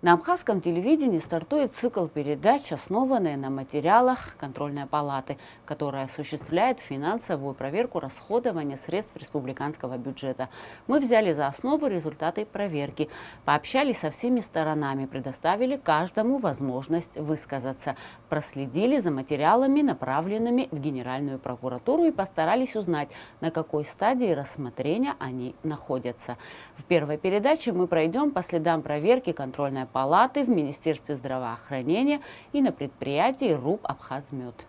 На абхазском телевидении стартует цикл передач, основанный на материалах Контрольной палаты, которая осуществляет финансовую проверку расходования средств республиканского бюджета. Мы взяли за основу результаты проверки, пообщались со всеми сторонами, предоставили каждому возможность высказаться, проследили за материалами, направленными в Генеральную прокуратуру, и постарались узнать, на какой стадии рассмотрения они находятся. В первой передаче мы пройдем по следам проверки Контрольной палаты в Министерстве здравоохранения и на предприятии РУП «Абхазмед».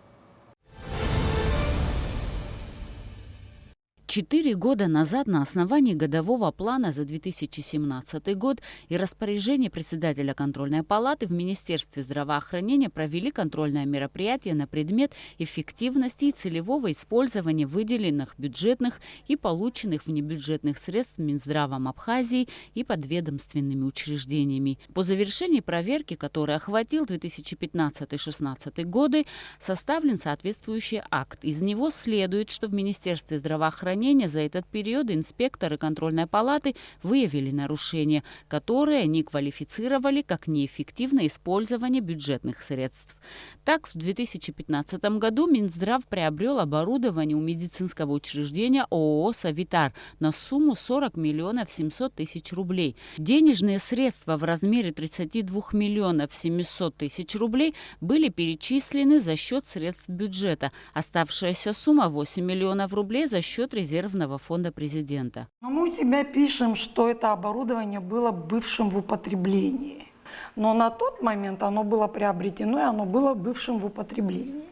4 года назад на основании годового плана за 2017 год и распоряжения председателя Контрольной палаты в Министерстве здравоохранения провели контрольное мероприятие на предмет эффективности и целевого использования выделенных бюджетных и полученных внебюджетных средств Минздравом Абхазии и подведомственными учреждениями. По завершении проверки, которая охватил 2015-2016 годы, составлен соответствующий акт. Из него следует, что в Министерстве здравоохранения за этот период инспекторы Контрольной палаты выявили нарушения, которые они квалифицировали как неэффективное использование бюджетных средств. Так, в 2015 году Минздрав приобрел оборудование у медицинского учреждения ООО «Савитар» на сумму 40 миллионов 700 тысяч рублей. Денежные средства в размере 32 миллионов 700 тысяч рублей были перечислены за счет средств бюджета. Оставшаяся сумма 8 миллионов рублей за счет резервного фонда президента. Мы у себя пишем, что это оборудование было бывшим в употреблении. Но на тот момент оно было приобретено, и оно было бывшим в употреблении.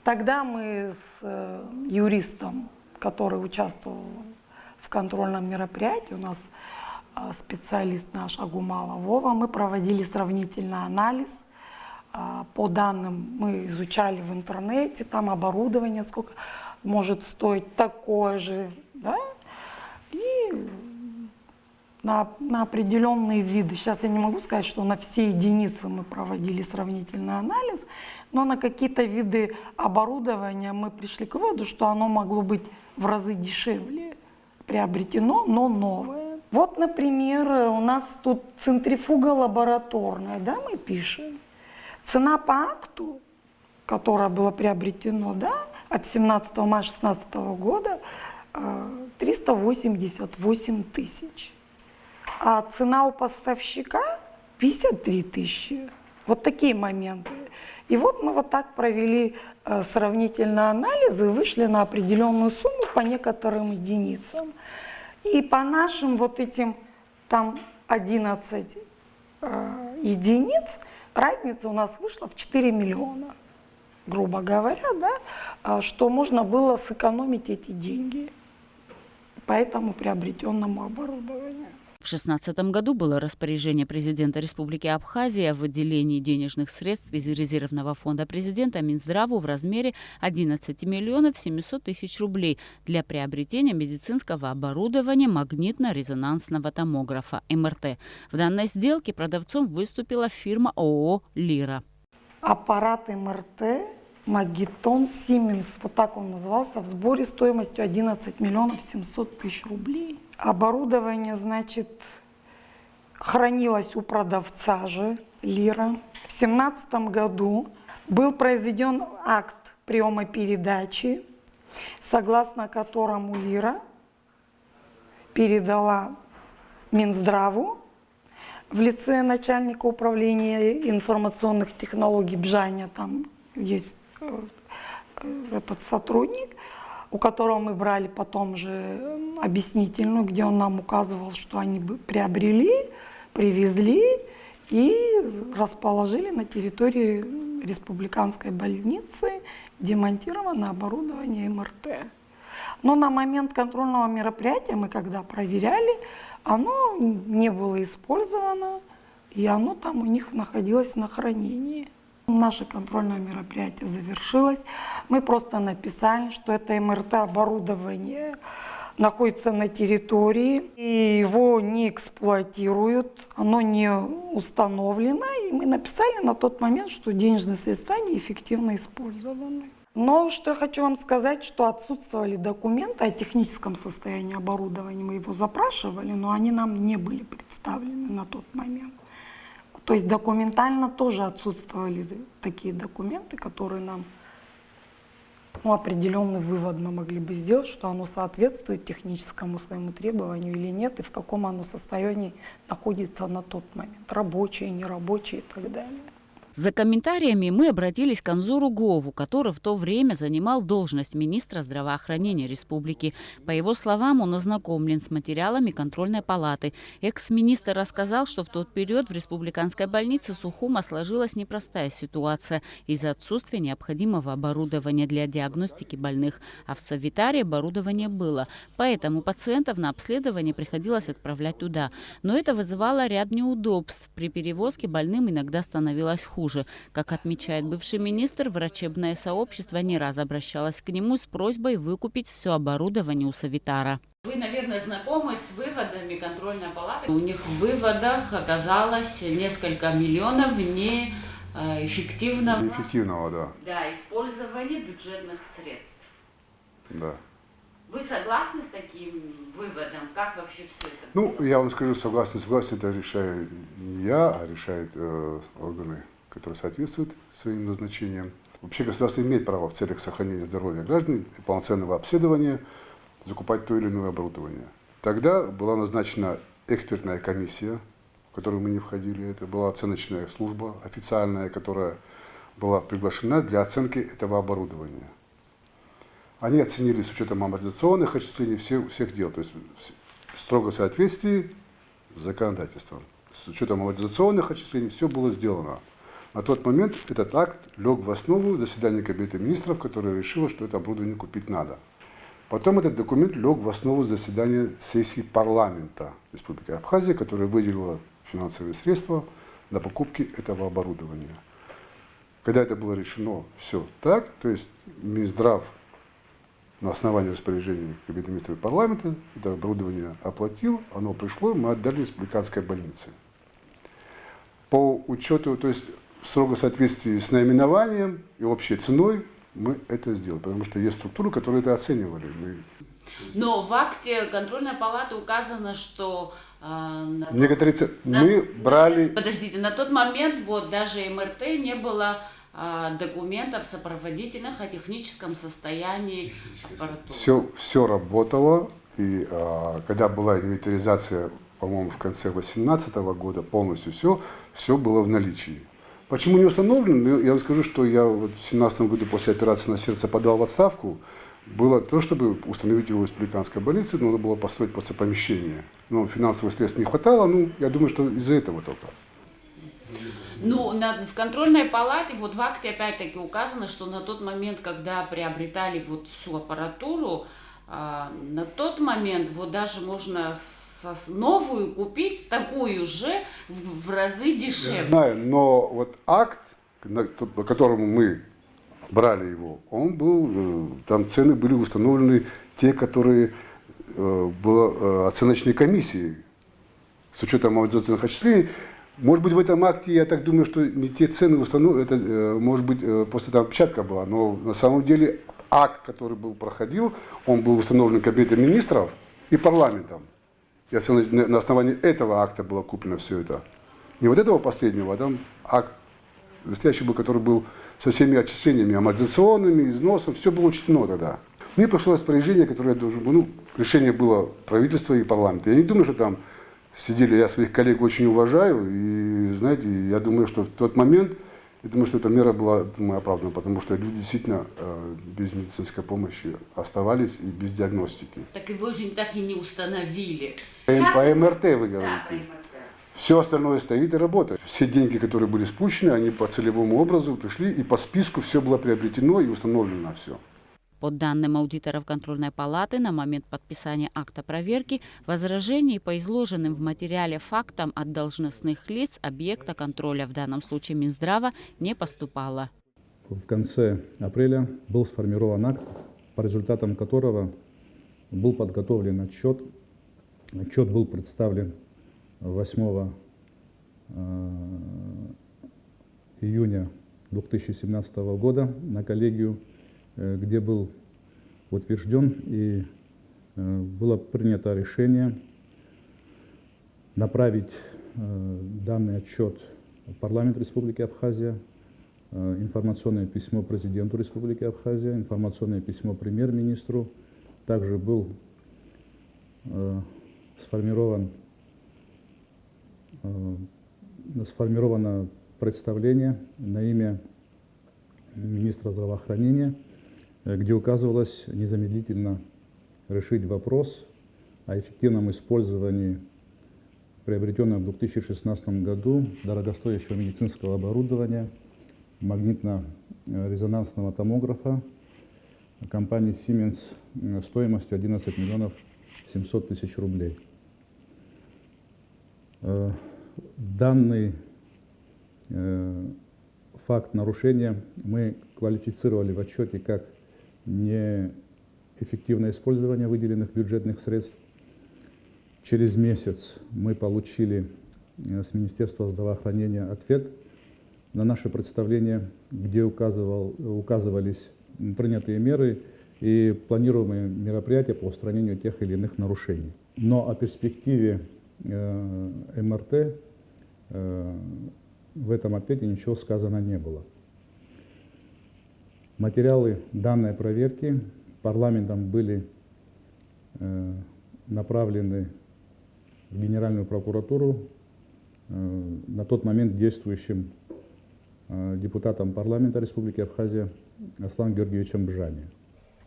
Тогда мы с юристом, который участвовал в контрольном мероприятии, у нас специалист наш Агумала Вова, мы проводили сравнительный анализ. По данным мы изучали в интернете, там оборудование, сколько может стоить такое же, да, и на определенные виды. Сейчас я не могу сказать, что на все единицы мы проводили сравнительный анализ, но на какие-то виды оборудования мы пришли к выводу, что оно могло быть в разы дешевле приобретено, но новое. Вот, например, у нас тут центрифуга лабораторная, да, мы пишем. Цена по акту, которое было приобретено, да, от 17 мая 2016 года, 388 тысяч. А цена у поставщика 53 тысячи. Вот такие моменты. И вот мы вот так провели сравнительный анализ и вышли на определенную сумму по некоторым единицам. И по нашим вот этим там 11 единиц разница у нас вышла в 4 миллиона. Грубо говоря, да, что можно было сэкономить эти деньги по этому приобретенному оборудованию. В 2016 году было распоряжение президента Республики Абхазия о выделении денежных средств из резервного фонда президента Минздраву в размере 11 миллионов 700 тысяч рублей для приобретения медицинского оборудования магнитно-резонансного томографа МРТ. В данной сделке продавцом выступила фирма ООО «Лира». Аппарат МРТ Магитон Сименс, вот так он назывался, в сборе стоимостью 11 миллионов 700 тысяч рублей. Оборудование, значит, хранилось у продавца же Лира. В 2017 году был произведен акт приема передачи, согласно которому Лира передала Минздраву в лице начальника управления информационных технологий Бжаня, там есть этот сотрудник, у которого мы брали потом же объяснительную, где он нам указывал, что они бы приобрели, привезли и расположили на территории республиканской больницы демонтированное оборудование МРТ. Но на момент контрольного мероприятия мы когда проверяли, оно не было использовано, и оно там у них находилось на хранении. Наше контрольное мероприятие завершилось. Мы просто написали, что это МРТ-оборудование находится на территории, и его не эксплуатируют, оно не установлено. И мы написали на тот момент, что денежные средства неэффективно использованы. Но что я хочу вам сказать, что отсутствовали документы о техническом состоянии оборудования. Мы его запрашивали, но они нам не были представлены на тот момент. То есть документально тоже отсутствовали такие документы, которые нам, ну, определенный вывод мы могли бы сделать, что оно соответствует техническому своему требованию или нет, и в каком оно состоянии находится на тот момент, рабочее, нерабочее и так далее. За комментариями мы обратились к Анзору Гову, который в то время занимал должность министра здравоохранения республики. По его словам, он ознакомлен с материалами контрольной палаты. Экс-министр рассказал, что в тот период в республиканской больнице Сухума сложилась непростая ситуация из-за отсутствия необходимого оборудования для диагностики больных, а в Савитаре оборудование было. Поэтому пациентов на обследование приходилось отправлять туда. Но это вызывало ряд неудобств. При перевозке больным иногда становилось хуже. Как отмечает бывший министр, врачебное сообщество не раз обращалось к нему с просьбой выкупить все оборудование у Савитара. Вы, наверное, знакомы с выводами контрольной палаты. У них в выводах оказалось несколько миллионов неэффективного, да, использования бюджетных средств. да. Вы согласны с таким выводом? Как вообще все это? Ну, я вам скажу, согласен, это решаю не я, а решают органы, которые соответствуют своим назначениям. Вообще государство имеет право в целях сохранения здоровья граждан и полноценного обследования закупать то или иное оборудование. Тогда была назначена экспертная комиссия, в которую мы не входили. Это была оценочная служба официальная, которая была приглашена для оценки этого оборудования. Они оценили с учетом амортизационных отчислений всех дел, то есть в строгом соответствии с законодательством. С учетом амортизационных отчислений все было сделано. На тот момент этот акт лег в основу заседания Кабинета министров, которое решило, что это оборудование купить надо. Потом этот документ лег в основу заседания сессии парламента Республики Абхазия, которая выделила финансовые средства на покупки этого оборудования. Когда это было решено все так, то есть Минздрав на основании распоряжения Кабинета министров и парламента это оборудование оплатил, оно пришло, мы отдали республиканской больнице. По учету, то есть в строгом соответствии с наименованием и общей ценой мы это сделали, потому что есть структуры, которые это оценивали. Но в акте контрольной палаты указано, что некоторые мы брали. Подождите, на тот момент вот даже МРТ не было документов сопроводительных о техническом состоянии аппаратуры. Все работало, и когда была инвентаризация, по-моему, в конце 2018 года, полностью все было в наличии. Почему не установлено? Я вам скажу, что я вот в 2017 году после операции на сердце подал в отставку. Было то, чтобы установить его в республиканской больнице, надо было построить просто помещение. Но финансовых средств не хватало, я думаю, что из-за этого только. Ну, в контрольной палате, вот в акте опять-таки указано, что на тот момент, когда приобретали вот всю аппаратуру, на тот момент вот даже можно новую купить, такую же, в разы дешевле. Я знаю, но вот акт, по которому мы брали его, он был, там цены были установлены те, которые было оценочной комиссией с учетом амортизационных отчислений. Может быть, в этом акте, я так думаю, что не те цены установлены, это, может быть, просто там опечатка была, но на самом деле акт, который проходил, он был установлен Кабинетом министров и парламентом. И на основании этого акта было куплено все это. Не вот этого последнего, а там акт настоящий был, который был со всеми отчислениями, амортизационными, износом, все было учтено тогда. Мне пришло распоряжение, которое я должен был, решение было правительства и парламента. Я не думаю, что там сидели, я своих коллег очень уважаю, и, знаете, я думаю, что в тот момент, я думаю, что эта мера была, думаю, оправдана, потому что люди действительно без медицинской помощи оставались и без диагностики. Так его же так и не установили. По МРТ вы говорите? Да, по МРТ. Все остальное стоит и работает. Все деньги, которые были спущены, они по целевому образу пришли, и по списку все было приобретено и установлено все. По данным аудиторов контрольной палаты, на момент подписания акта проверки возражений по изложенным в материале фактам от должностных лиц объекта контроля, в данном случае Минздрава, не поступало. В конце апреля был сформирован акт, по результатам которого был подготовлен отчет. Отчет был представлен 8 июня 2017 года на коллегию, где был утвержден и было принято решение направить данный отчет парламент Республики Абхазия, информационное письмо президенту Республики Абхазия, информационное письмо премьер-министру. Также был сформировано представление на имя министра здравоохранения, где указывалось незамедлительно решить вопрос о эффективном использовании приобретенного в 2016 году дорогостоящего медицинского оборудования, магнитно-резонансного томографа компании Siemens стоимостью 11 миллионов 700 тысяч рублей. Данный факт нарушения мы квалифицировали в отчете как неэффективное использование выделенных бюджетных средств. Через месяц мы получили с Министерства здравоохранения ответ на наше представление, где указывались принятые меры и планируемые мероприятия по устранению тех или иных нарушений. Но о перспективе МРТ в этом ответе ничего сказано не было. Материалы данной проверки парламентом были направлены в Генеральную прокуратуру на тот момент действующим депутатом парламента Республики Абхазия Асланом Георгиевичем Бжани.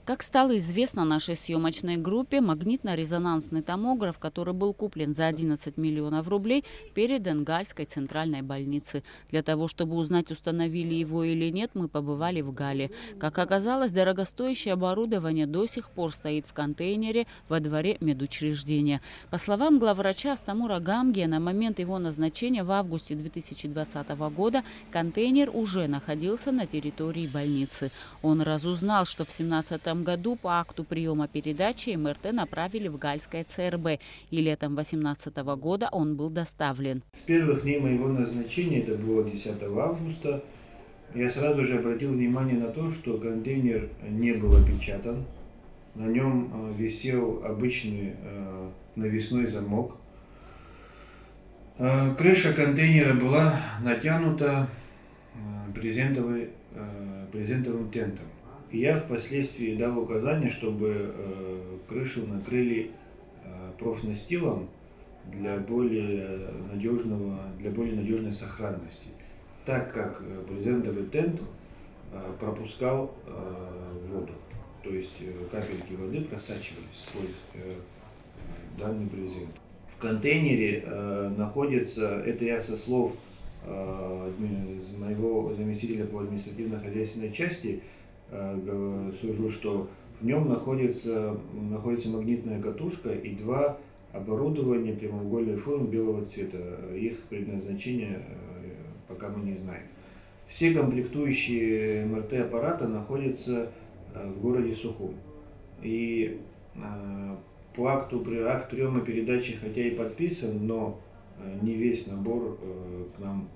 Как стало известно нашей съемочной группе, магнитно-резонансный томограф, который был куплен за 11 миллионов рублей, передан Гальской центральной больнице. Для того, чтобы узнать, установили его или нет, мы побывали в Гале. Как оказалось, дорогостоящее оборудование до сих пор стоит в контейнере во дворе медучреждения. По словам главврача Астамура Гамгия, на момент его назначения в августе 2020 года контейнер уже находился на территории больницы. Он разузнал, что в 2017 году по акту приема передачи МРТ направили в Гальское ЦРБ, и летом 2018 года он был доставлен. В первых дней моего назначения, это было 10 августа, я сразу же обратил внимание на то, что контейнер не был опечатан. На нем висел обычный навесной замок. Крыша контейнера была натянута брезентовым тентом. Я впоследствии дал указание, чтобы крышу накрыли профнастилом для более надежной сохранности, так как брезентовый тент пропускал воду, то есть капельки воды просачивались сквозь данный брезент. В контейнере находится, это я со слов моего заместителя по административно-хозяйственной части, сужу, что в нем находится магнитная катушка и два оборудования прямоугольной формы белого цвета. Их предназначение пока мы не знаем. Все комплектующие МРТ аппарата находятся в городе Сухум. И по акту приема передачи, хотя и подписан, но не весь набор к нам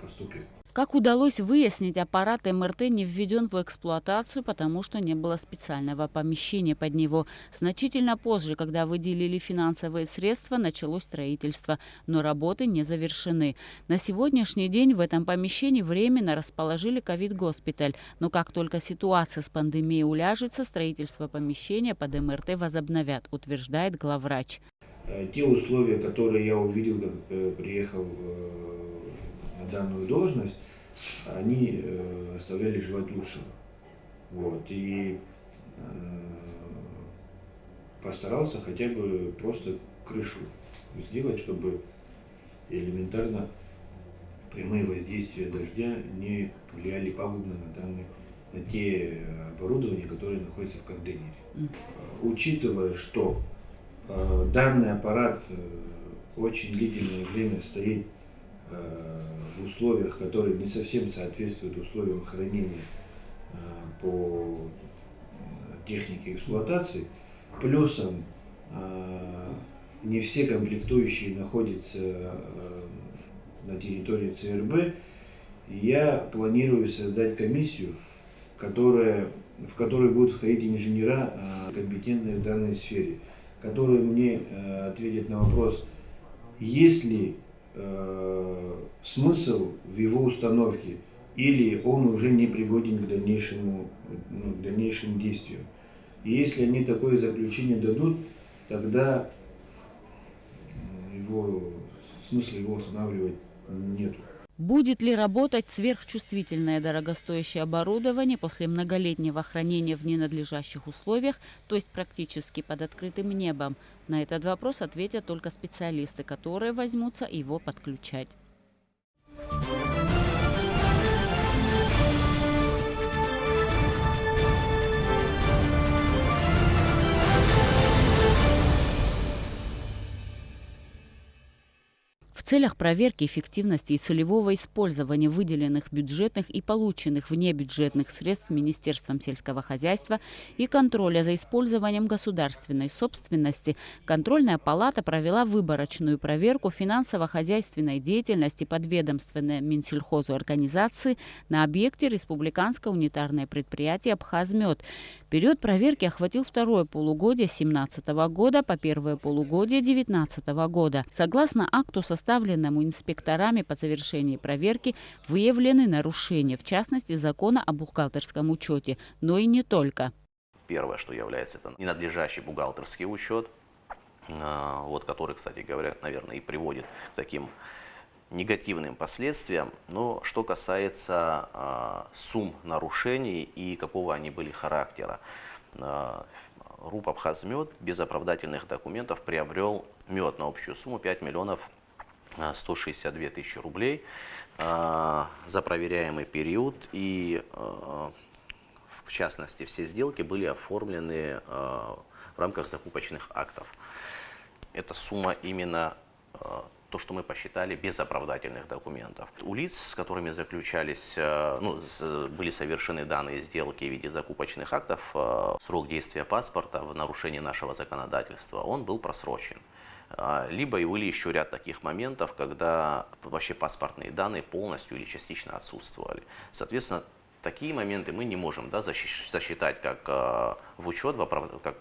поступил. Как удалось выяснить, аппарат МРТ не введен в эксплуатацию, потому что не было специального помещения под него. Значительно позже, когда выделили финансовые средства, началось строительство, но работы не завершены. На сегодняшний день в этом помещении временно расположили ковид-госпиталь, но как только ситуация с пандемией уляжется, строительство помещения под МРТ возобновят, утверждает главврач. Те условия, которые я увидел, когда приехал на данную должность, они оставляли желать лучшего. Вот. И постарался хотя бы просто крышу сделать, чтобы элементарно прямые воздействия дождя не влияли пагубно на те оборудования, которые находятся в контейнере. Учитывая, что данный аппарат очень длительное время стоит в условиях, которые не совсем соответствуют условиям хранения по технике эксплуатации, плюсом не все комплектующие находятся на территории ЦРБ, я планирую создать комиссию, в которую будут входить инженера, компетентные в данной сфере, которые мне ответят на вопрос, есть ли смысл в его установке, или он уже не пригоден к дальнейшему действию. И если они такое заключение дадут, тогда смысла его устанавливать нет. Будет ли работать сверхчувствительное дорогостоящее оборудование после многолетнего хранения в ненадлежащих условиях, то есть практически под открытым небом? На этот вопрос ответят только специалисты, которые возьмутся его подключать. В целях проверки эффективности и целевого использования выделенных бюджетных и полученных внебюджетных средств Министерством сельского хозяйства и контроля за использованием государственной собственности Контрольная палата провела выборочную проверку финансово-хозяйственной деятельности подведомственной Минсельхозу организации на объекте Республиканское унитарное предприятие «Абхазмет». Период проверки охватил второе полугодие 2017 года по первое полугодие 2019 года. Согласно акту, составленному инспекторами по завершении проверки, выявлены нарушения, в частности, закона о бухгалтерском учете, но и не только. Первое, что является, это ненадлежащий бухгалтерский учет, который, кстати говоря, наверное, и приводит к таким негативным последствиям. Но что касается сумм нарушений и какого они были характера, РУП «Абхазмет» без оправдательных документов приобрел мед на общую сумму 5 миллионов 162 тысячи рублей за проверяемый период. И в частности, все сделки были оформлены в рамках закупочных актов. Эта сумма именно то, что мы посчитали без оправдательных документов. У лиц, с которыми заключались, были совершены данные сделки в виде закупочных актов, срок действия паспорта в нарушении нашего законодательства, он был просрочен. Либо и были еще ряд таких моментов, когда вообще паспортные данные полностью или частично отсутствовали. Соответственно, такие моменты мы не можем засчитать как в учет,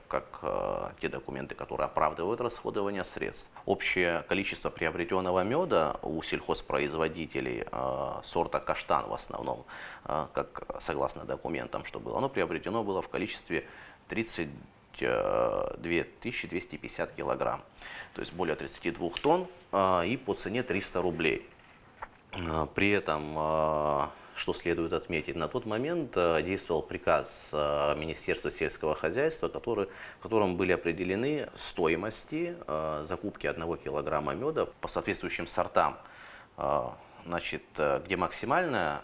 как те документы, которые оправдывают расходование средств. Общее количество приобретенного меда у сельхозпроизводителей сорта каштан в основном, как согласно документам, что было, оно приобретено было в количестве 32 250 килограмм, то есть более 32 тонн и по цене 300 рублей. При этом, что следует отметить, на тот момент действовал приказ Министерства сельского хозяйства, в котором были определены стоимости закупки 1 килограмма меда по соответствующим сортам. Значит, где максимальная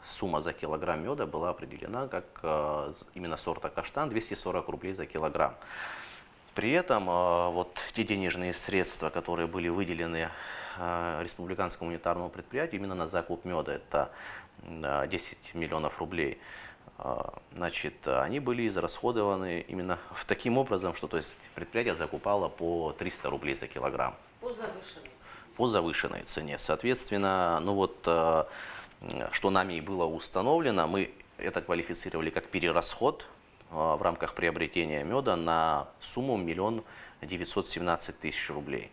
сумма за килограмм меда была определена как именно сорта каштан 240 рублей за килограмм. При этом те денежные средства, которые были выделены Республиканскому унитарному предприятию именно на закуп меда, это 10 миллионов рублей, значит, они были израсходованы именно таким образом, что предприятие закупало по 300 рублей за килограмм. По завышенной цене. Соответственно, что нами и было установлено, мы это квалифицировали как перерасход в рамках приобретения меда на сумму 1 917 000 рублей.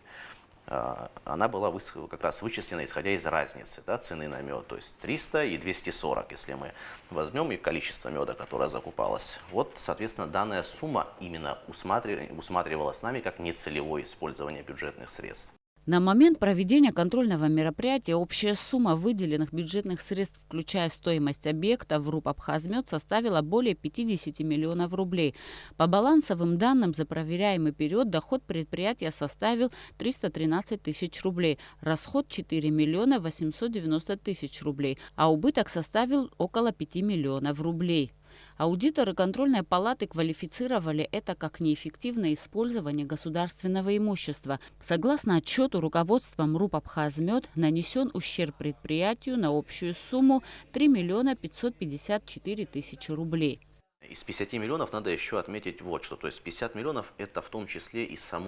Она была как раз вычислена исходя из разницы цены на мед, то есть 300 и 240, если мы возьмем и количество меда, которое закупалось. Соответственно, данная сумма именно усматривалась нами как нецелевое использование бюджетных средств. На момент проведения контрольного мероприятия общая сумма выделенных бюджетных средств, включая стоимость объекта в РУП «Абхазмет», составила более 50 миллионов рублей. По балансовым данным за проверяемый период доход предприятия составил 313 тысяч рублей, расход 4 миллиона 890 тысяч рублей, а убыток составил около 5 миллионов рублей. Аудиторы контрольной палаты квалифицировали это как неэффективное использование государственного имущества. Согласно отчету руководством РУП «Абхазмет», нанесен ущерб предприятию на общую сумму 3 миллиона 554 тысячи рублей. Из 50 миллионов надо еще отметить что. То есть 50 миллионов это в том числе и сам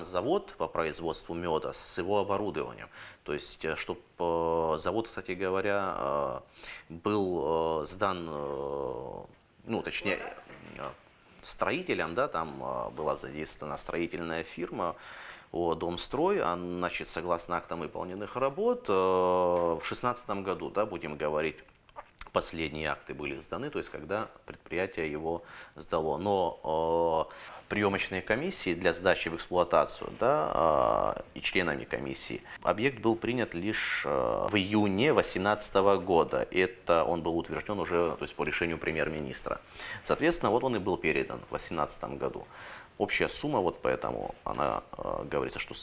завод по производству меда с его оборудованием. То есть, чтобы завод, кстати говоря, был сдан, точнее, строителем, да, там была задействована строительная фирма, Домстрой, значит, согласно актам выполненных работ, в 2016 году, да, будем говорить, последние акты были сданы, то есть когда предприятие его сдало. Но приемочные комиссии для сдачи в эксплуатацию, да, и членами комиссии объект был принят лишь в июне 2018 года. Это он был утвержден уже, то есть по решению премьер-министра. Соответственно, вот он и был передан в 2018 году. Общая сумма, вот поэтому она говорится, что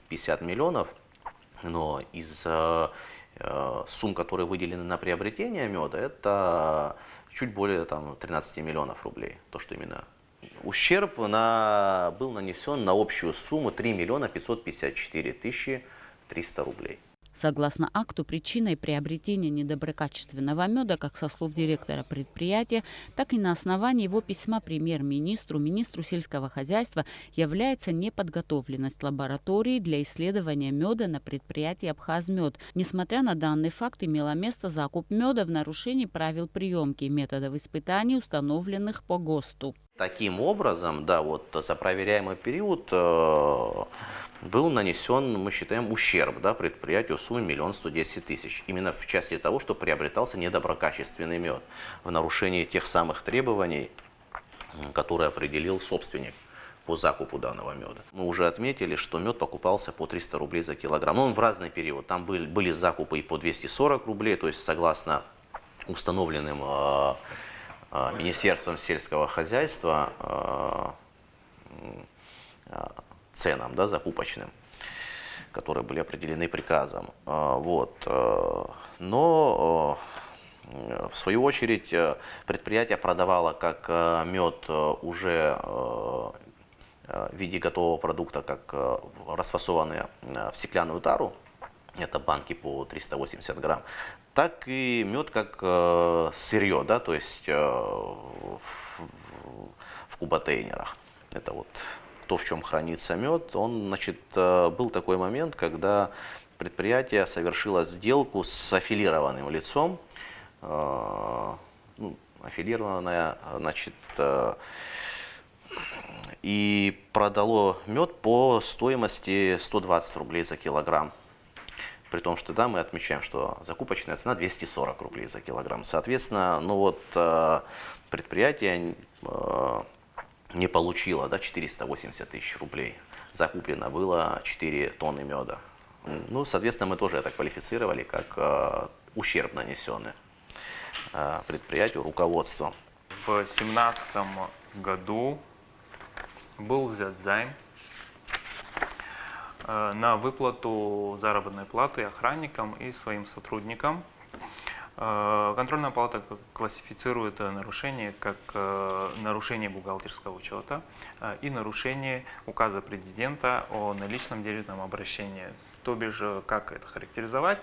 50 миллионов, но из сумм, которые выделены на приобретение меда, это чуть более 13 миллионов рублей. То, что именно ущерб был нанесен на общую сумму 3 миллиона 554 тысячи 300 рублей. Согласно акту, причиной приобретения недоброкачественного меда, как со слов директора предприятия, так и на основании его письма премьер-министру, министру сельского хозяйства, является неподготовленность лаборатории для исследования меда на предприятии «Абхазмед». Несмотря на данный факт, имело место закуп меда в нарушении правил приемки и методов испытаний, установленных по ГОСТу. Таким образом, да, вот за проверяемый период был нанесен, мы считаем, ущерб, да, предприятию в сумме 1 110 000. Именно в части того, что приобретался недоброкачественный мед в нарушении тех самых требований, которые определил собственник по закупу данного меда. Мы уже отметили, что мед покупался по 300 рублей за килограмм. Но он в разный период. Там были закупы и по 240 рублей, то есть согласно установленным Министерством сельского хозяйства ценам, да, закупочным, которые были определены приказом. Вот. Но в свою очередь предприятие продавало как мед уже в виде готового продукта, как расфасованные в стеклянную тару, это банки по 380 грамм, так и мед как сырье, да, то есть в куботейнерах. Это вот то, в чем хранится мед. Значит, был такой момент, когда предприятие совершило сделку с аффилированным лицом, аффилированное, значит, и продало мед по стоимости 120 рублей за килограмм. При том, что да, мы отмечаем, что закупочная цена 240 рублей за килограмм. Соответственно, предприятие не получило, да, 480 тысяч рублей. Закуплено было 4 тонны меда. Ну, соответственно, мы тоже это квалифицировали как ущерб, нанесенный предприятию руководством. В 2017 году был взят займ на выплату заработной платы охранникам и своим сотрудникам. Контрольная палата классифицирует нарушение как нарушение бухгалтерского учета и нарушение указа президента о наличном денежном обращении. То бишь, как это характеризовать,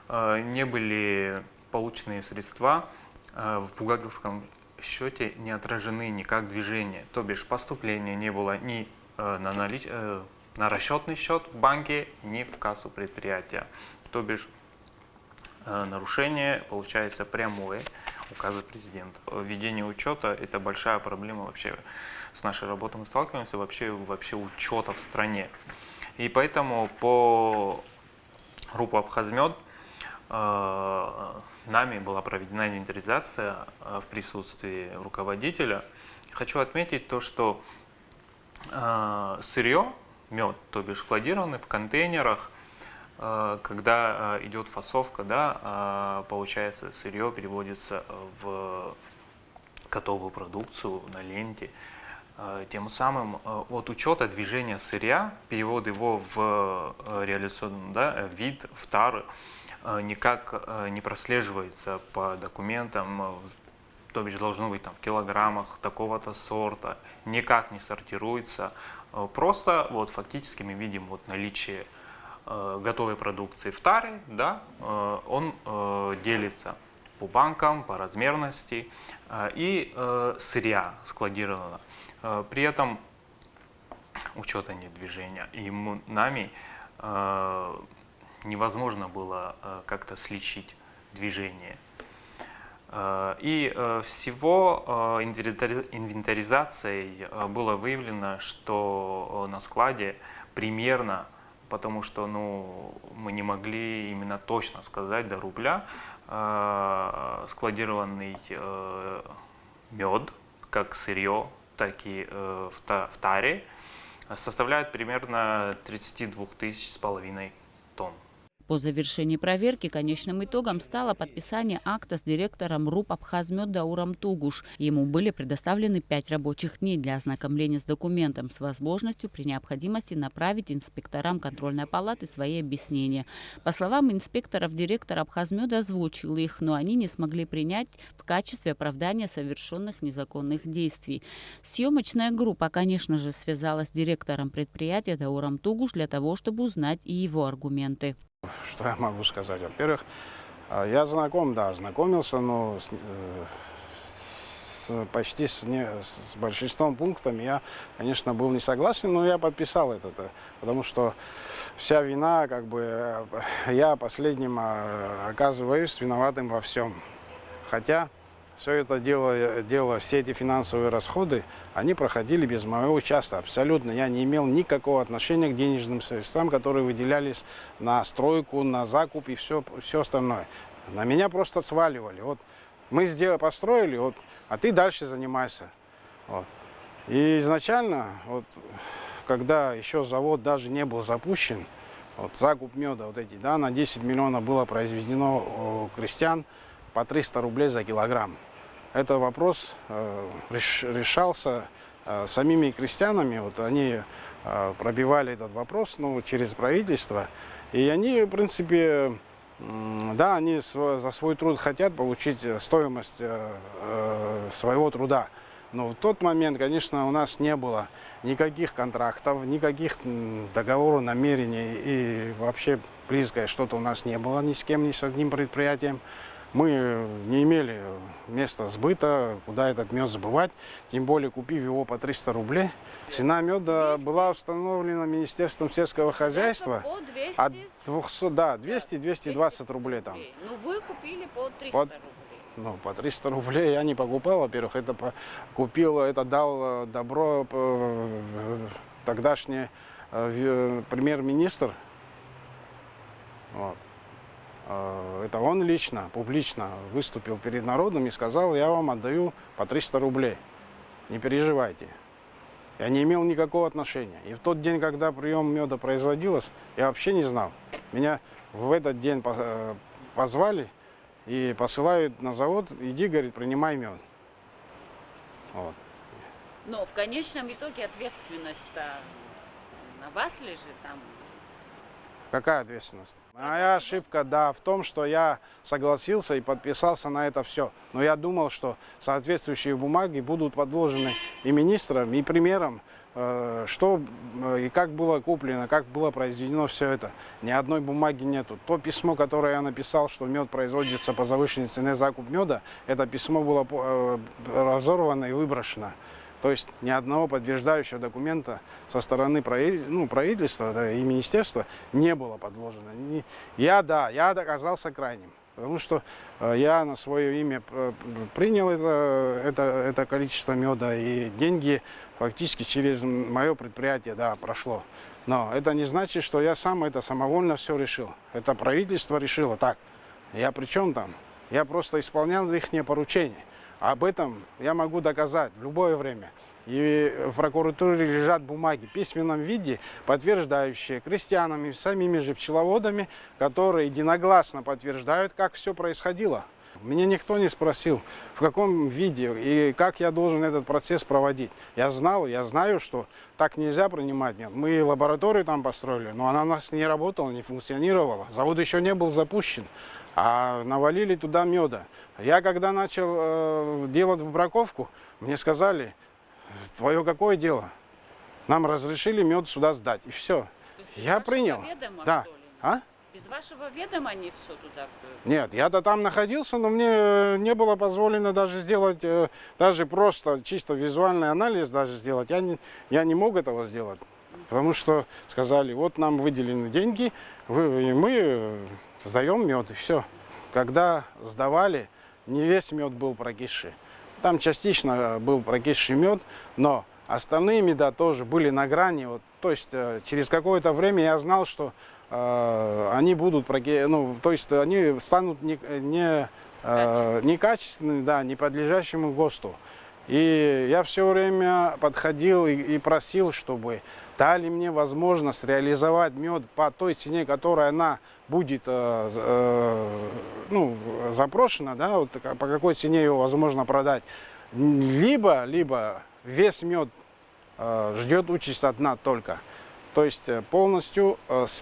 не были полученные средства в бухгалтерском счете не отражены никак движения. То бишь, поступления не было ни на расчетный счет в банке, ни в кассу предприятия. То бишь, нарушение получается прямое указа президента. Введение учета – это большая проблема вообще. С нашей работой мы сталкиваемся вообще учета в стране. И поэтому по РУПу «Абхазмед» нами была проведена инвентаризация в присутствии руководителя. Хочу отметить то, что сырье, мед, то бишь складированный в контейнерах, когда идет фасовка, да, получается, сырье переводится в готовую продукцию на ленте. Тем самым от учета движения сырья, перевод его в реализационный, да, вид, в тары, никак не прослеживается по документам, то бишь должно быть там в килограммах такого-то сорта, никак не сортируется. Просто вот фактически мы видим вот наличие готовой продукции в таре, да, он делится по банкам, по размерности и сырья складировано. При этом учета нет движения, и нами невозможно было как-то сличить движение. Всего инвентаризацией было выявлено, что на складе примерно, потому что мы не могли именно точно сказать до рубля, складированный мед, как сырье, так и в таре, составляет примерно 32 тысяч с половиной тонн. По завершении проверки конечным итогом стало подписание акта с директором РУП «Абхазмед» Дауром Тугуш. Ему были предоставлены 5 рабочих дней для ознакомления с документом с возможностью при необходимости направить инспекторам контрольной палаты свои объяснения. По словам инспекторов, директор «Абхазмеда» озвучил их, но они не смогли принять в качестве оправдания совершенных незаконных действий. Съемочная группа, конечно же, связалась с директором предприятия Дауром Тугуш для того, чтобы узнать и его аргументы. Что я могу сказать? Во-первых, я знакомился, но почти с большинством пунктов я, конечно, был не согласен, но я подписал это, потому что вся вина, я последним оказываюсь виноватым во всем. Хотя все это дело, все эти финансовые расходы, они проходили без моего участия. Абсолютно. Я не имел никакого отношения к денежным средствам, которые выделялись на стройку, на закуп и все остальное. На меня просто сваливали. Вот мы построили, а ты дальше занимайся. Вот. И изначально, когда еще завод даже не был запущен, закуп меда на 10 миллионов было произведено у крестьян по 300 рублей за килограмм. Этот вопрос решался самими крестьянами. Они пробивали этот вопрос через правительство. И они, в принципе, они за свой труд хотят получить стоимость своего труда. Но в тот момент, конечно, у нас не было никаких контрактов, никаких договоров, намерений. И вообще близкое что-то у нас не было ни с кем, ни с одним предприятием. Мы не имели места сбыта, куда этот мед сбывать, тем более купив его по 300 рублей. Цена меда была установлена Министерством сельского хозяйства от 200-220 рублей там. Ну вы купили по 300 рублей. По 300 рублей я не покупал, во-первых, это дал добро тогдашний премьер-министр. Это он лично, публично выступил перед народом и сказал: я вам отдаю по 300 рублей, не переживайте. Я не имел никакого отношения. И в тот день, когда прием меда производилось, я вообще не знал. Меня в этот день позвали и посылают на завод: иди, говорит, принимай мед. Но в конечном итоге ответственность-то на вас лежит там. Какая ответственность? Моя ошибка, в том, что я согласился и подписался на это все. Но я думал, что соответствующие бумаги будут подложены и министрам, и премьерам, что и как было куплено, как было произведено все это. Ни одной бумаги нету. То письмо, которое я написал, что мед производится по завышенной цене закуп меда, это письмо было разорвано и выброшено. То есть ни одного подтверждающего документа со стороны правительства и министерства не было подложено. Я оказался крайним, потому что я на свое имя принял это количество меда, и деньги фактически через мое предприятие прошло. Но это не значит, что я сам это самовольно все решил. Это правительство решило так. Я при чем там? Я просто исполнял их поручения. Об этом я могу доказать в любое время. И в прокуратуре лежат бумаги в письменном виде, подтверждающие крестьянами, самими же пчеловодами, которые единогласно подтверждают, как все происходило. Меня никто не спросил, в каком виде и как я должен этот процесс проводить. Я знаю, что так нельзя принимать мед. Мы лабораторию там построили, но она у нас не работала, не функционировала. Завод еще не был запущен. А навалили туда меда. Я когда начал делать браковку, мне сказали: твое какое дело? Нам разрешили мед сюда сдать. И все. Я принял. Ведома, да. что ли? А? Без вашего ведома они все туда... Нет, я-то там находился, но мне не было позволено даже сделать, даже просто чисто визуальный анализ даже сделать. Я не мог этого сделать. Потому что сказали: вот нам выделены деньги, и мы сдаем мед, и все. Когда сдавали, не весь мед был прокисший. Там частично был прокисший мед, но остальные меда тоже были на грани. Вот, то есть через какое-то время я знал, что они будут, то есть они станут некачественными, да, не подлежащими ГОСТу. И я все время подходил и просил, чтобы дали мне возможность реализовать мед по той цене, которая она будет запрошена, да, вот, по какой цене его возможно продать. Либо весь мед ждет участь одна только. То есть полностью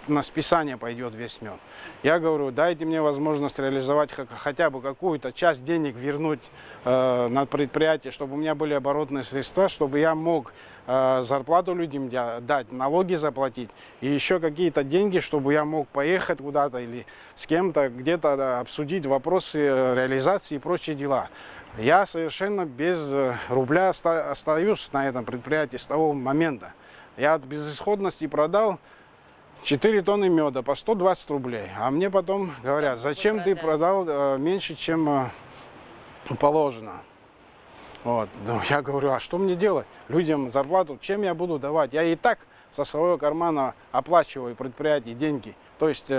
на списание пойдет весь мед. Я говорю, дайте мне возможность реализовать хотя бы какую-то часть денег вернуть на предприятие, чтобы у меня были оборотные средства, чтобы я мог зарплату людям дать, налоги заплатить и еще какие-то деньги, чтобы я мог поехать куда-то или с кем-то где-то обсудить вопросы реализации и прочие дела. Я совершенно без рубля остаюсь на этом предприятии с того момента. Я от безысходности продал 4 тонны меда по 120 рублей. А мне потом говорят, зачем ты продал меньше, чем положено. Вот. Ну, я говорю, а что мне делать? Людям зарплату, чем я буду давать? Я и так со своего кармана оплачиваю предприятие деньги. То есть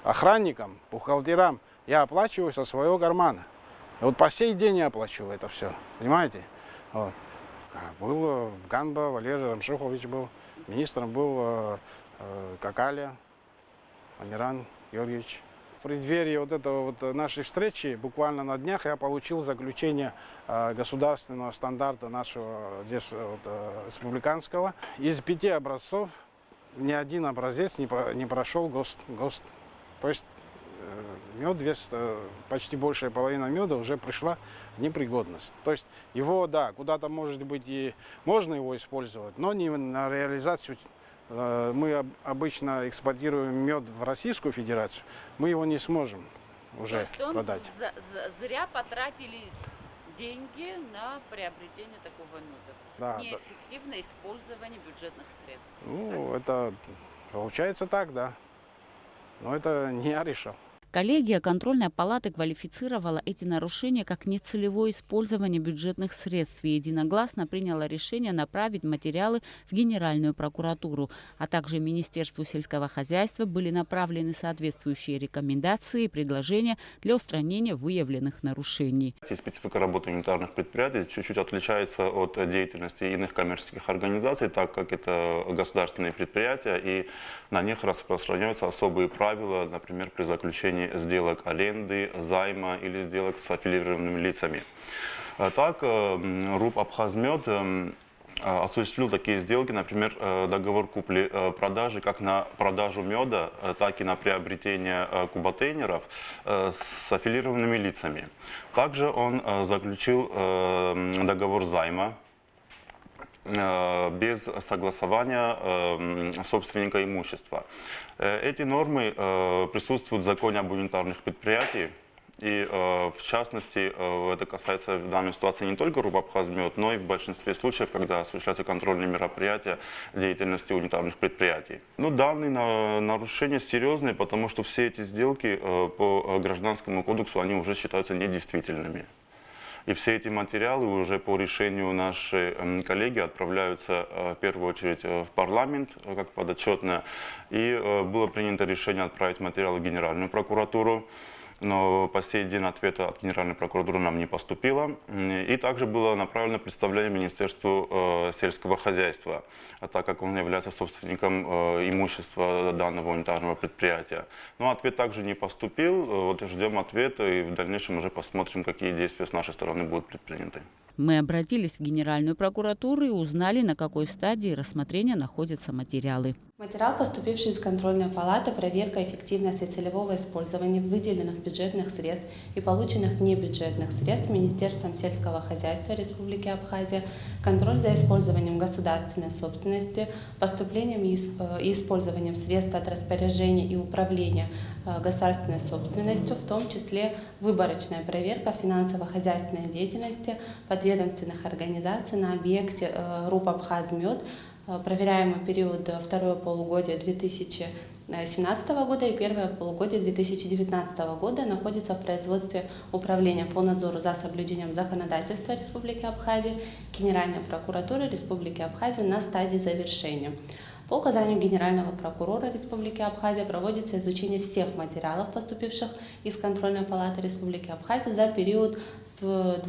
охранникам, бухгалтерам я оплачиваю со своего кармана. И вот по сей день я оплачиваю это все. Понимаете? Вот. Был Ганба, Валерий Рамшихович был, министром был Какаля, Амиран Георгиевич. В преддверии вот этого нашей встречи, буквально на днях, я получил заключение государственного стандарта нашего здесь республиканского. Из 5 образцов ни один образец не прошел ГОСТ. То есть мед, почти большая половина меда уже пришла в непригодность. То есть его, да, куда-то, может быть, и можно его использовать, но не на реализацию. Мы обычно экспортируем мед в Российскую Федерацию, мы его не сможем уже продать. Зря потратили деньги на приобретение такого меда. Да, Неэффективное использование бюджетных средств. Ну, это получается так, да. Но это не я решил. Коллегия контрольной палаты квалифицировала эти нарушения как нецелевое использование бюджетных средств и единогласно приняла решение направить материалы в Генеральную прокуратуру, а также Министерству сельского хозяйства были направлены соответствующие рекомендации и предложения для устранения выявленных нарушений. Специфика работы унитарных предприятий чуть-чуть отличается от деятельности иных коммерческих организаций, так как это государственные предприятия, и на них распространяются особые правила, например, при заключении сделок аренды, займа или сделок с аффилированными лицами. Так, РУП «Абхазмед» осуществил такие сделки, например, договор купли-продажи как на продажу меда, так и на приобретение куботейнеров с аффилированными лицами. Также он заключил договор займа без согласования собственника имущества. Эти нормы присутствуют в законе об унитарных предприятиях. И в частности, это касается в данной ситуации не только РУП «Абхазмед», но и в большинстве случаев, когда осуществляются контрольные мероприятия деятельности унитарных предприятий. Но данные нарушения серьезные, потому что все эти сделки по Гражданскому кодексу, они уже считаются недействительными. И все эти материалы уже по решению нашей коллеги отправляются в первую очередь в парламент, как подотчетно. И было принято решение отправить материалы в Генеральную прокуратуру. Но по сей день ответа от Генеральной прокуратуры нам не поступило. И также было направлено представление Министерству сельского хозяйства, так как он является собственником имущества данного унитарного предприятия. Но ответ также не поступил. Вот ждем ответа и в дальнейшем уже посмотрим, какие действия с нашей стороны будут предприняты. Мы обратились в Генеральную прокуратуру и узнали, на какой стадии рассмотрения находятся материалы. Материал, поступивший из контрольной палаты, проверка эффективности целевого использования выделенных бюджетных средств и полученных внебюджетных средств Министерством сельского хозяйства Республики Абхазия, контроль за использованием государственной собственности, поступлением и использованием средств от распоряжения и управления государственной собственностью, в том числе выборочная проверка финансово-хозяйственной деятельности подведомственных организаций на объекте РУП «Абхазмед», проверяемый период второе полугодие 2015 2017 года и первое полугодие 2019 года находится в производстве Управления по надзору за соблюдением законодательства Республики Абхазия, Генеральной прокуратуры Республики Абхазия на стадии завершения. По указанию Генерального прокурора Республики Абхазия проводится изучение всех материалов, поступивших из Контрольной палаты Республики Абхазия за период с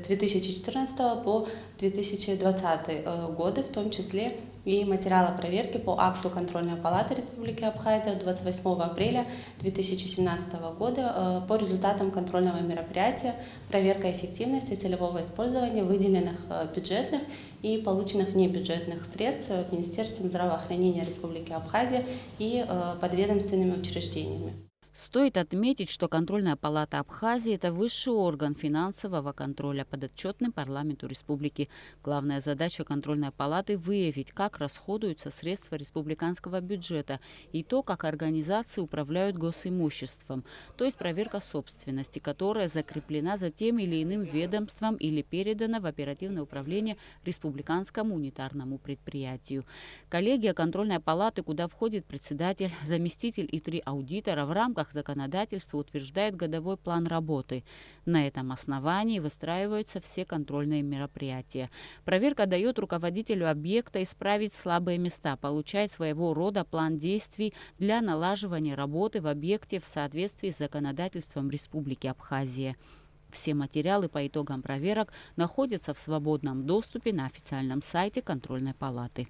2014 по 2020 годы, в том числе и материалы проверки по акту Контрольной палаты Республики Абхазия 28 апреля 2017 года по результатам контрольного мероприятия «Проверка эффективности целевого использования выделенных бюджетных и полученных небюджетных средств Министерством здравоохранения Республики Абхазия и подведомственными учреждениями». Стоит отметить, что Контрольная палата Абхазии – это высший орган финансового контроля, подотчетный парламенту республики. Главная задача Контрольной палаты – выявить, как расходуются средства республиканского бюджета и то, как организации управляют госимуществом, то есть проверка собственности, которая закреплена за тем или иным ведомством или передана в оперативное управление республиканскому унитарному предприятию. Коллегия Контрольной палаты, куда входит председатель, заместитель и 3 аудитора, в рамках законодательства утверждает годовой план работы. На этом основании выстраиваются все контрольные мероприятия. Проверка дает руководителю объекта исправить слабые места, получать своего рода план действий для налаживания работы в объекте в соответствии с законодательством Республики Абхазия. Все материалы по итогам проверок находятся в свободном доступе на официальном сайте Контрольной палаты.